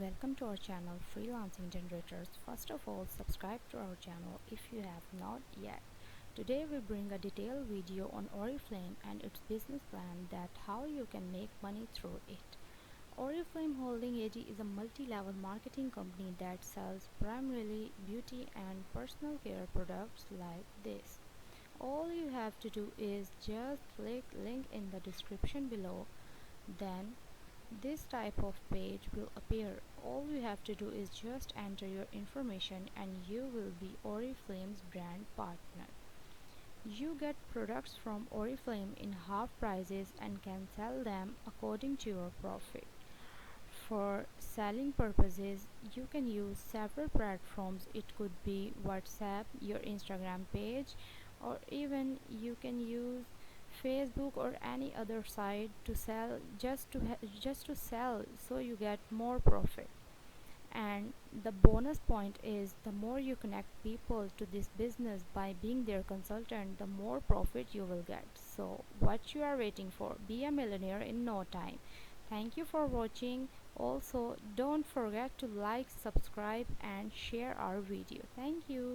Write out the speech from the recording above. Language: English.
Welcome to our channel Freelancing Generators. First of all, subscribe to our channel if you have not yet. Today we bring a detailed video on Oriflame and its business plan, that how you can make money through it. Oriflame Holding AG is a multi-level marketing company that sells primarily beauty and personal care products like this. All you have to do is just click link in the description below, then this type of page will appear. All you have to do is just enter your information and you will be Oriflame's brand partner. You get products from Oriflame in half prices and can sell them according to your profit. For selling purposes, you can use several platforms. It could be WhatsApp, your Instagram page, or even you can use Facebook or any other site to sell, just to sell, so you get more profit. And the bonus point is, the more you connect people to this business by being their consultant, the more profit you will get. So what you are waiting for? Be a millionaire in no time. Thank you for watching. Also, don't forget to like, subscribe and share our video. Thank you.